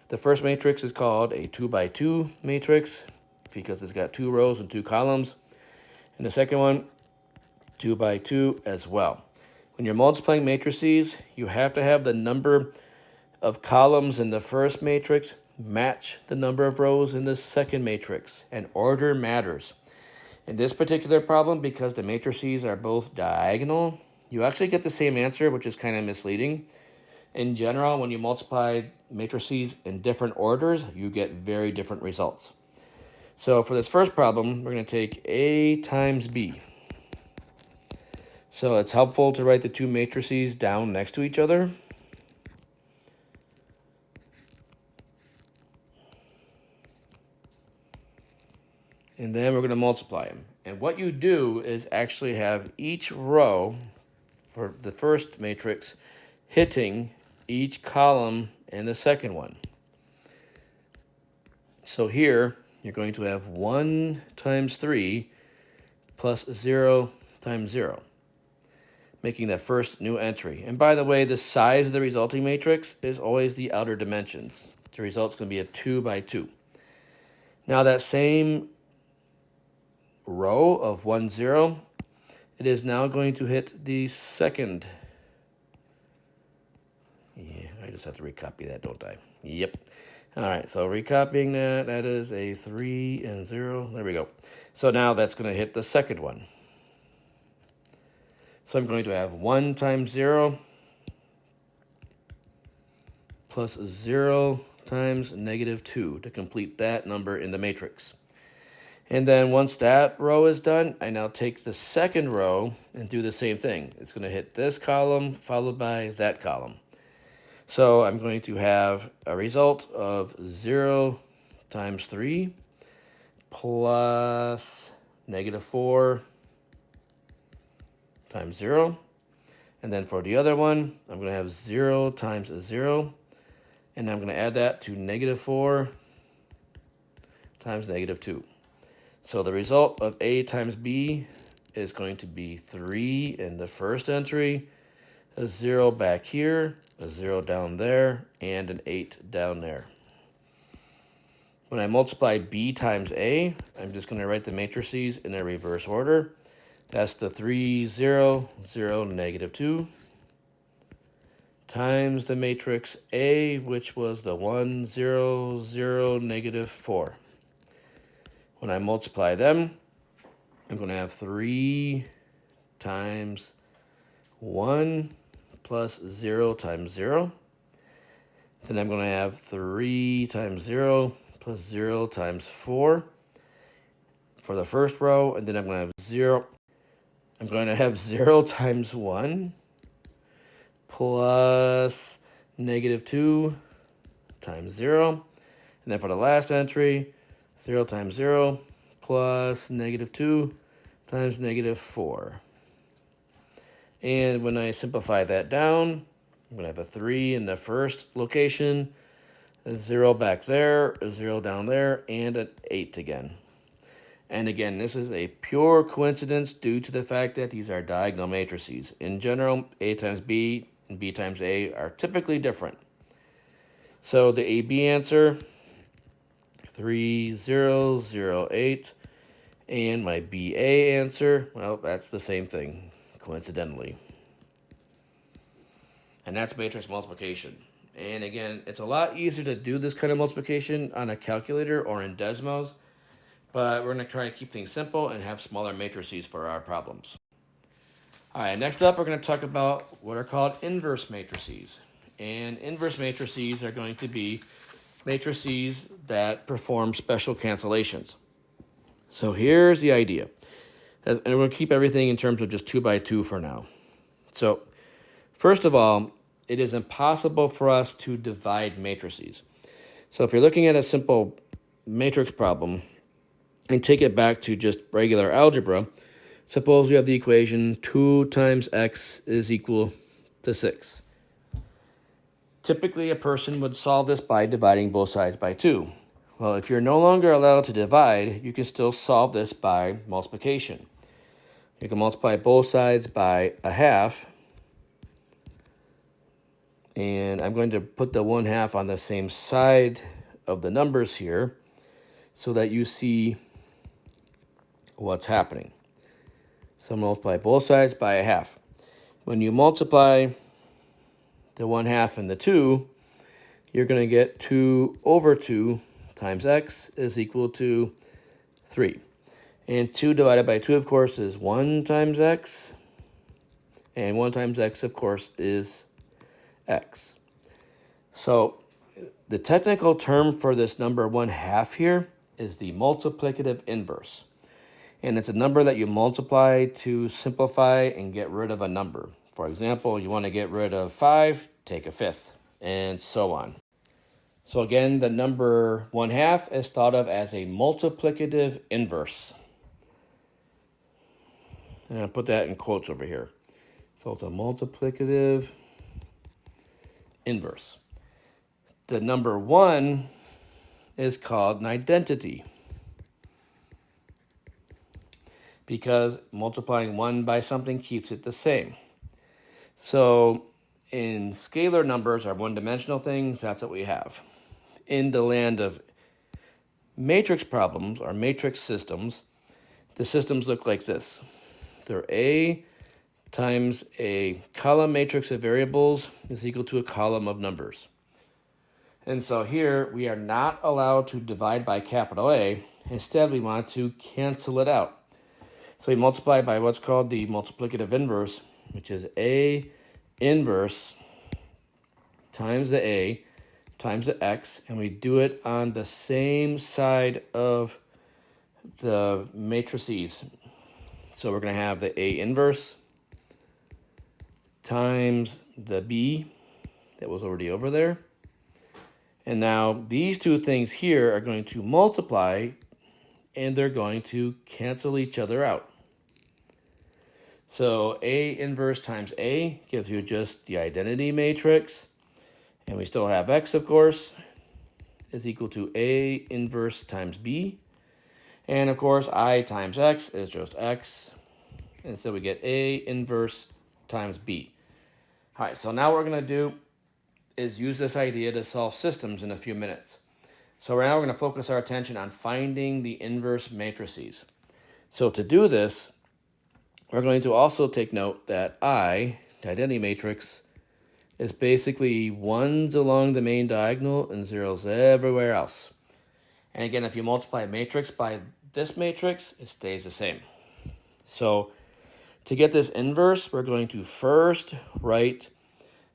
Speaker 1: the first matrix is called a 2 by 2 matrix because it's got 2 rows and 2 columns. And the second one, 2 by 2 as well. When you're multiplying matrices, you have to have the number of columns in the first matrix match the number of rows in the second matrix, and order matters. In this particular problem, because the matrices are both diagonal, you actually get the same answer, which is kind of misleading. In general, when you multiply matrices in different orders, you get very different results. So for this first problem, we're going to take A times B. So it's helpful to write the 2 matrices down next to each other. And then we're going to multiply them. And what you do is actually have each row for the first matrix hitting each column and the second one. So here, you're going to have 1 times 3 plus 0 times 0, making that first new entry. And by the way, the size of the resulting matrix is always the outer dimensions. The result's going to be a 2 by 2. Now that same row of 1, 0, it is now going to hit the second. Yeah, I just have to recopy that, don't I? Yep. All right, so recopying that, that is a 3 and 0. There we go. So now that's going to hit the second one. So I'm going to have 1 times 0 plus 0 times negative 2 to complete that number in the matrix. And then once that row is done, I now take the second row and do the same thing. It's going to hit this column followed by that column. So I'm going to have a result of 0 times 3 plus negative 4 times 0. And then for the other one, I'm going to have 0 times 0. And I'm going to add that to negative 4 times negative 2. So the result of A times B is going to be 3 in the first entry, a 0 back here, a 0 down there, and an 8 down there. When I multiply B times A, I'm just going to write the matrices in a reverse order. That's the 3, 0, 0, negative 2, times the matrix A, which was the 1, 0, 0, negative 4. When I multiply them, I'm going to have 3 times 1 plus 0 times 0. Then I'm going to have 3 times 0 plus 0 times 4 for the first row. And then I'm going to have 0. I'm going to have 0 times 1 plus negative 2 times 0. And then for the last entry, 0 times 0 plus negative 2 times negative 4. And when I simplify that down, I'm going to have a 3 in the first location, a 0 back there, a 0 down there, and an 8 again. And again, this is a pure coincidence due to the fact that these are diagonal matrices. In general, A times B and B times A are typically different. So the AB answer, 3, 0, 0, 8. And my BA answer, well, that's the same thing, coincidentally. And that's matrix multiplication. And again, it's a lot easier to do this kind of multiplication on a calculator or in Desmos, but we're going to try to keep things simple and have smaller matrices for our problems. All right, next up, we're going to talk about what are called inverse matrices. And inverse matrices are going to be matrices that perform special cancellations. So here's the idea. And we'll keep everything in terms of just 2 by 2 for now. So first of all, it is impossible for us to divide matrices. So if you're looking at a simple matrix problem and take it back to just regular algebra, suppose you have the equation 2 times x is equal to 6. Typically, a person would solve this by dividing both sides by 2. Well, if you're no longer allowed to divide, you can still solve this by multiplication. You can multiply both sides by a half. And I'm going to put the 1/2 on the same side of the numbers here so that you see what's happening. So multiply both sides by a half. When you multiply the 1/2 and the 2, you're going to get 2 over 2 times x is equal to 3. And 2 divided by 2, of course, is 1 times x. And 1 times x, of course, is x. So the technical term for this number 1/2 here is the multiplicative inverse. And it's a number that you multiply to simplify and get rid of a number. For example, you want to get rid of 5, take a fifth, and so on. So again, the number 1/2 is thought of as a multiplicative inverse. And I'll put that in quotes over here. So it's a multiplicative inverse. The number 1 is called an identity because multiplying 1 by something keeps it the same. So in scalar numbers or one-dimensional things, that's what we have. In the land of matrix problems or matrix systems, the systems look like this. They're A times a column matrix of variables is equal to a column of numbers. And so here we are not allowed to divide by capital A. Instead, we want to cancel it out. So we multiply by what's called the multiplicative inverse, which is A inverse times the A times the X, and we do it on the same side of the matrices. So we're going to have the A inverse times the B that was already over there. And now these two things here are going to multiply and they're going to cancel each other out. So A inverse times A gives you just the identity matrix. And we still have X, of course, is equal to A inverse times B. And of course, I times X is just X. And so we get A inverse times B. All right, so now what we're going to do is use this idea to solve systems in a few minutes. So right now we're going to focus our attention on finding the inverse matrices. So to do this, we're going to also take note that I, the identity matrix, is basically 1s along the main diagonal and 0s everywhere else. And again, if you multiply a matrix by this matrix, it stays the same. So to get this inverse, we're going to first write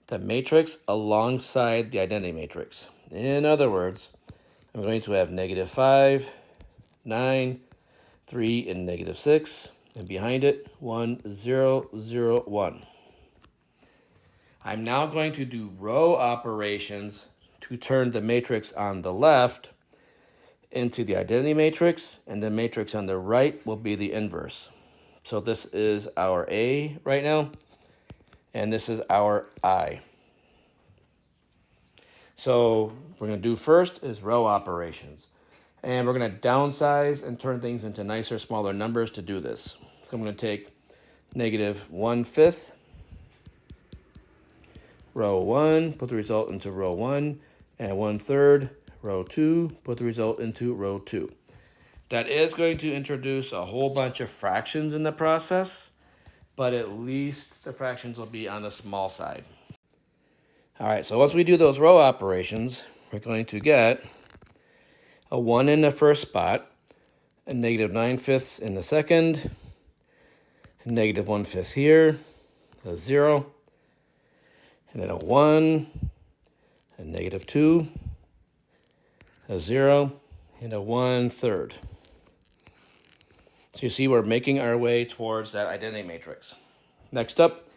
Speaker 1: the matrix alongside the identity matrix. In other words, I'm going to have -5, 9, 3, and -6, and behind it, 1, 0, 0, 1. I'm now going to do row operations to turn the matrix on the left into the identity matrix, and the matrix on the right will be the inverse. So this is our A right now, and this is our I. So we're going to do first is row operations. And we're going to downsize and turn things into nicer, smaller numbers to do this. So I'm going to take -1/5, row 1, put the result into row 1, and 1/3, row 2, put the result into row 2. That is going to introduce a whole bunch of fractions in the process, but at least the fractions will be on the small side. All right, so once we do those row operations, we're going to get a 1 in the first spot, a -9/5 in the second, a -1/5 here, a 0, and then a 1, a -2, a 0, and a 1/3. So you see we're making our way towards that identity matrix. Next up,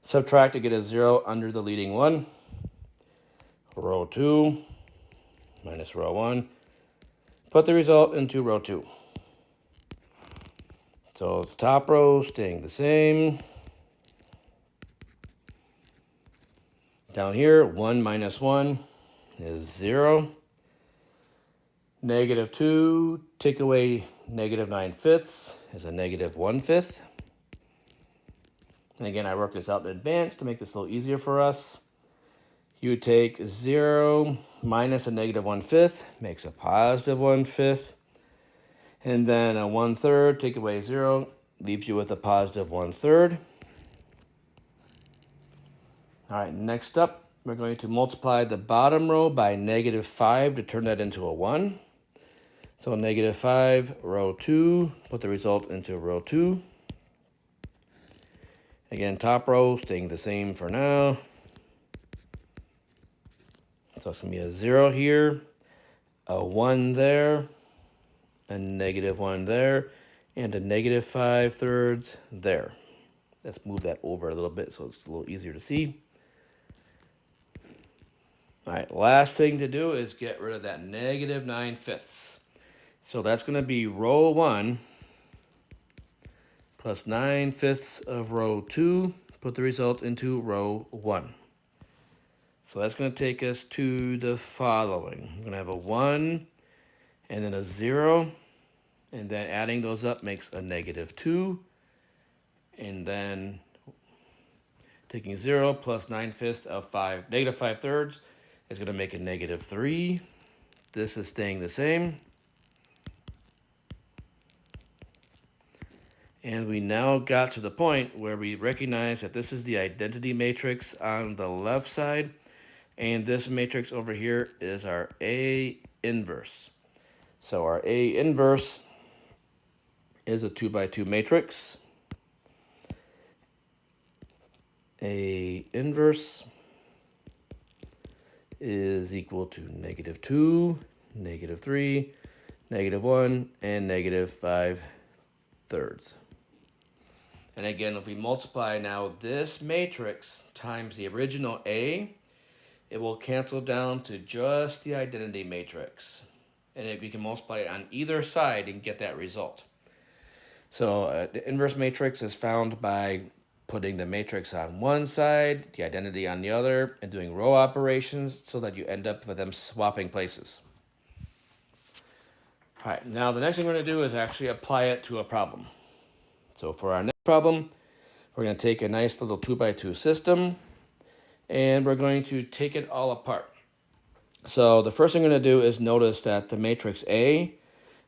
Speaker 1: subtract to get a 0 under the leading one. Row 2 minus row 1. Put the result into row 2. So the top row staying the same. Down here, 1 minus 1 is 0. -2, take away -9/5 is a -1/5. And again, I worked this out in advance to make this a little easier for us. You take 0 minus a -1/5, makes a +1/5. And then a 1/3, take away 0, leaves you with a +1/3. All right, next up, we're going to multiply the bottom row by -5 to turn that into a 1. So -5, row 2, put the result into row 2. Again, top row staying the same for now. So it's going to be a 0 here, a 1 there, a -1 there, and a -5/3 there. Let's move that over a little bit so it's a little easier to see. All right, last thing to do is get rid of that -9/5. So that's going to be row 1 plus 9/5 of row 2. Put the result into row 1. So that's going to take us to the following. I'm going to have a 1 and then a 0. And then adding those up makes a -2. And then taking 0 plus 9/5 of -5/3 is going to make a -3. This is staying the same. And we now got to the point where we recognize that this is the identity matrix on the left side. And this matrix over here is our A inverse. So our A inverse is a 2 by 2 matrix. A inverse is equal to -2, -3, -1, and -5/3. And again, if we multiply now this matrix times the original A, it will cancel down to just the identity matrix. And we can multiply it on either side and get that result. So the inverse matrix is found by putting the matrix on one side, the identity on the other, and doing row operations so that you end up with them swapping places. All right, now the next thing we're going to do is actually apply it to a problem. So for our next problem, we're going to take a nice little 2 by 2 system, and we're going to take it all apart. So the first thing I'm going to do is notice that the matrix A,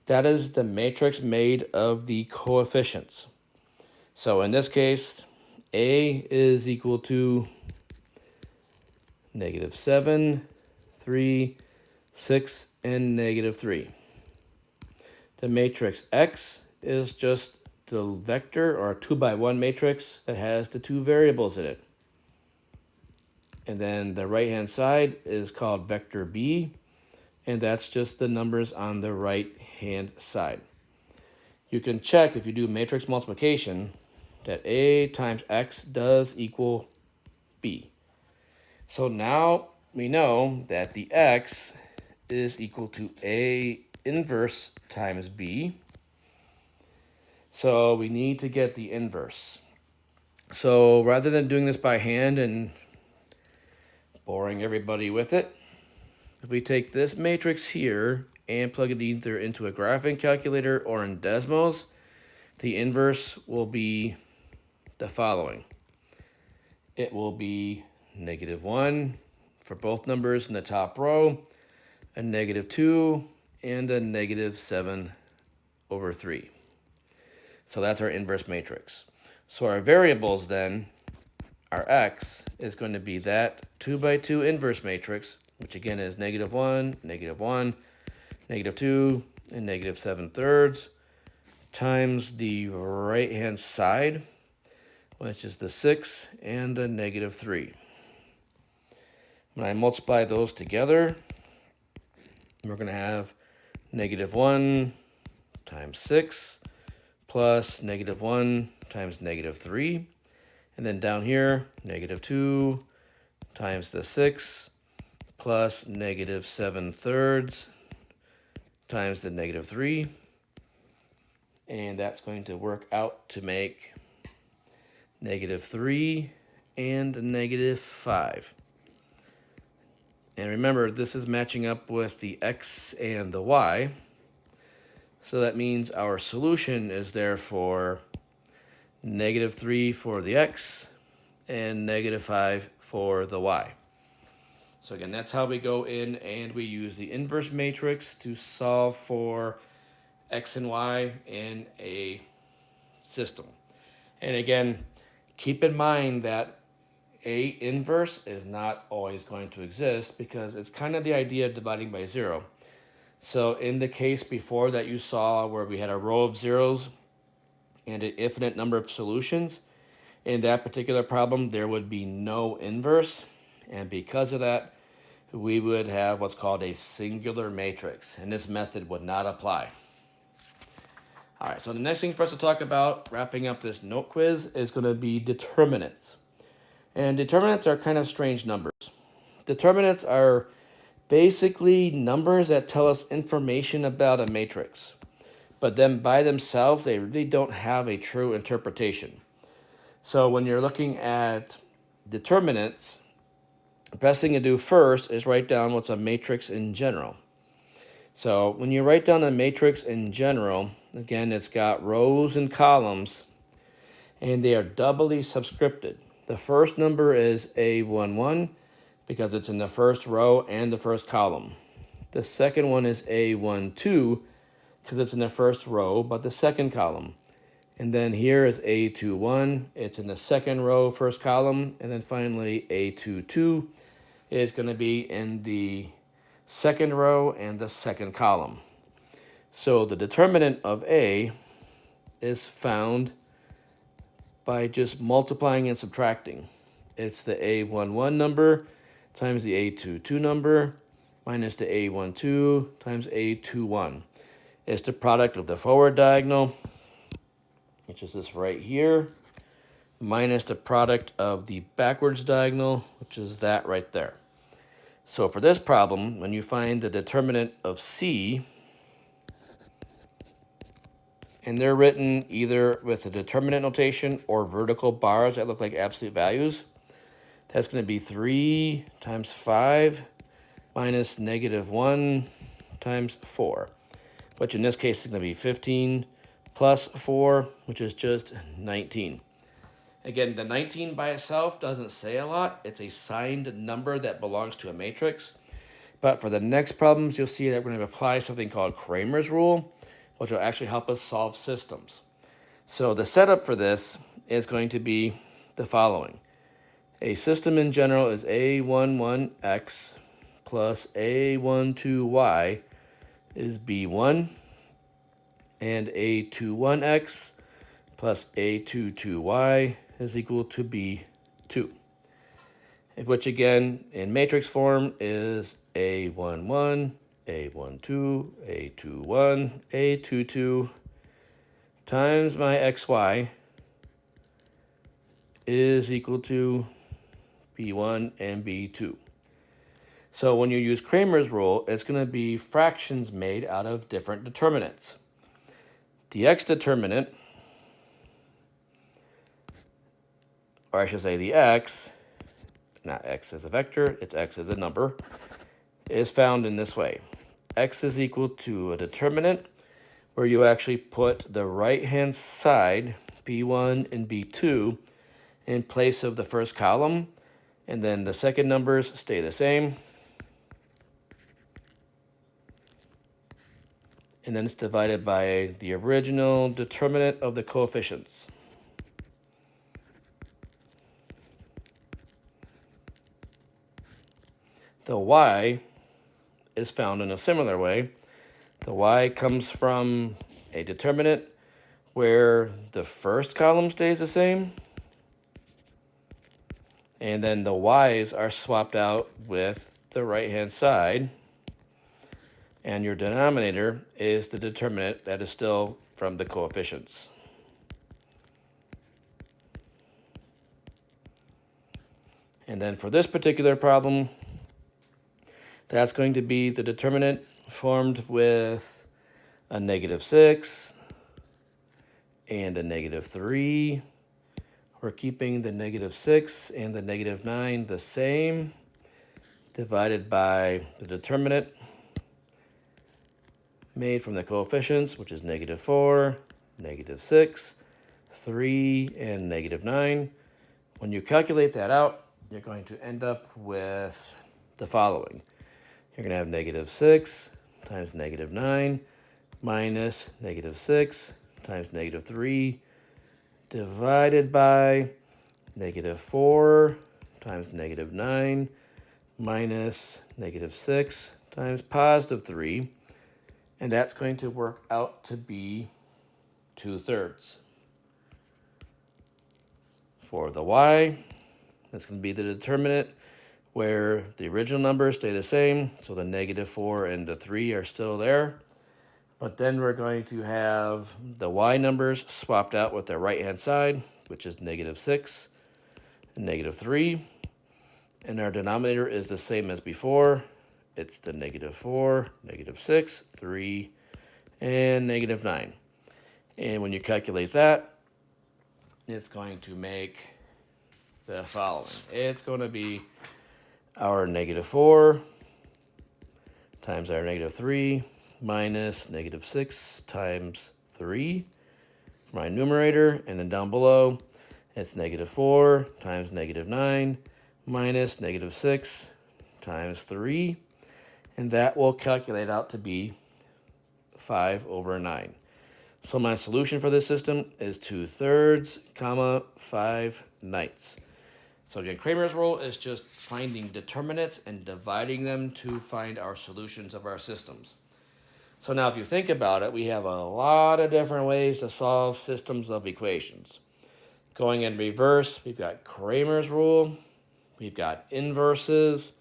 Speaker 1: that is the matrix made of the coefficients. So in this case, A is equal to -7, 3, 6, and -3. The matrix X is just the vector or 2 by 1 matrix that has the two variables in it. And then the right-hand side is called vector B, and that's just the numbers on the right-hand side. You can check if you do matrix multiplication that A times X does equal B. So now we know that the X is equal to A inverse times B. So we need to get the inverse. So rather than doing this by hand and boring everybody with it, if we take this matrix here and plug it either into a graphing calculator or in Desmos, the inverse will be the following. It will be -1 for both numbers in the top row, a -2, and a -7/3. So that's our inverse matrix. So our variables then, our X is going to be that 2 by 2 inverse matrix, which again is -1, -1, -2, and -7/3, times the right-hand side, which is the 6 and the -3. When I multiply those together, we're going to have -1 times 6 plus -1 times -3. And then down here, -2 times the 6 plus -7/3 times the -3. And that's going to work out to make -3 and -5. And remember, this is matching up with the X and the Y. So that means our solution is therefore -3 for the X and -5 for the Y. So again, that's how we go in and we use the inverse matrix to solve for X and Y in a system. And again, keep in mind that A inverse is not always going to exist because it's kind of the idea of dividing by 0. So in the case before that you saw where we had a row of zeros and an infinite number of solutions, in that particular problem there would be no inverse, and because of that we would have what's called a singular matrix, and this method would not apply. All right, so the next thing for us to talk about, wrapping up this note quiz, is going to be determinants. And determinants are kind of strange numbers. Determinants are basically numbers that tell us information about a matrix, but then by themselves they really don't have a true interpretation. So when you're looking at determinants, The best thing to do first is write down what's a matrix in general. So when you write down a matrix in general, again, it's got rows and columns, and they are doubly subscripted. The first number is A11 because it's in the first row and the first column. The second one is A12 because it's in the first row but the second column. And then here is A21, it's in the second row, first column. And then finally A22 is going to be in the second row and the second column. So the determinant of A is found by just multiplying and subtracting. It's the A11 number times the A22 number minus the A12 times A21. It's the product of the forward diagonal, which is this right here, minus the product of the backwards diagonal, which is that right there. So for this problem, when you find the determinant of C, and they're written either with the determinant notation or vertical bars that look like absolute values, that's going to be 3 times 5 minus -1 times 4, which in this case is going to be 15 plus 4, which is just 19. Again, the 19 by itself doesn't say a lot. It's a signed number that belongs to a matrix. But for the next problems, you'll see that we're going to apply something called Cramer's rule, which will actually help us solve systems. So the setup for this is going to be the following. A system in general is A11x plus A12y is B1, and A21x plus A22y is equal to B2, which again in matrix form is A11, A12, A21, A22 times my xy is equal to B1 and B2. So when you use Cramer's rule, it's going to be fractions made out of different determinants. The x determinant, or I should say the x, not x as a vector, it's x as a number, is found in this way. X is equal to a determinant where you actually put the right-hand side, B1 and B2, in place of the first column, and then the second numbers stay the same. And then it's divided by the original determinant of the coefficients. The y is found in a similar way. The y comes from a determinant where the first column stays the same, and then the y's are swapped out with the right-hand side, and your denominator is the determinant that is still from the coefficients. And then for this particular problem, that's going to be the determinant formed with a -6 and a -3. We're keeping the -6 and the -9 the same, divided by the determinant made from the coefficients, which is -4, -6, 3, and -9. When you calculate that out, you're going to end up with the following. You're going to have -6 times -9 minus -6 times -3 divided by -4 times -9 minus -6 times +3. And that's going to work out to be 2/3. For the y, that's going to be the determinant where the original numbers stay the same, so the -4 and the 3 are still there. But then we're going to have the y numbers swapped out with their right-hand side, which is -6 and -3. And our denominator is the same as before. It's the -4, -6, 3, and -9. And when you calculate that, it's going to make the following. It's going to be our -4 times our -3 minus -6 times 3 for my numerator. And then down below, it's -4 times -9 minus -6 times 3. And that will calculate out to be 5/9. So my solution for this system is 2/3, 5/9. So again, Cramer's rule is just finding determinants and dividing them to find our solutions of our systems. So now if you think about it, we have a lot of different ways to solve systems of equations. Going in reverse, we've got Cramer's rule, we've got inverses,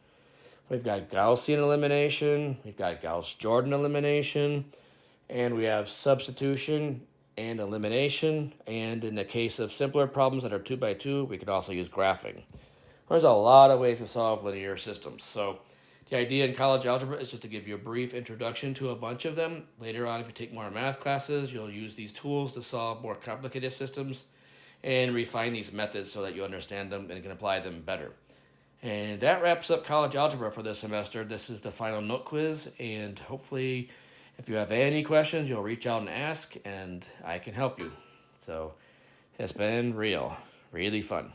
Speaker 1: we've got Gaussian elimination, we've got Gauss-Jordan elimination, and we have substitution and elimination. And in the case of simpler problems that are 2 by 2, we could also use graphing. There's a lot of ways to solve linear systems. So the idea in college algebra is just to give you a brief introduction to a bunch of them. Later on, if you take more math classes, you'll use these tools to solve more complicated systems and refine these methods so that you understand them and can apply them better. And that wraps up college algebra for this semester. This is the final note quiz, and hopefully if you have any questions, you'll reach out and ask, and I can help you. So it's been really fun.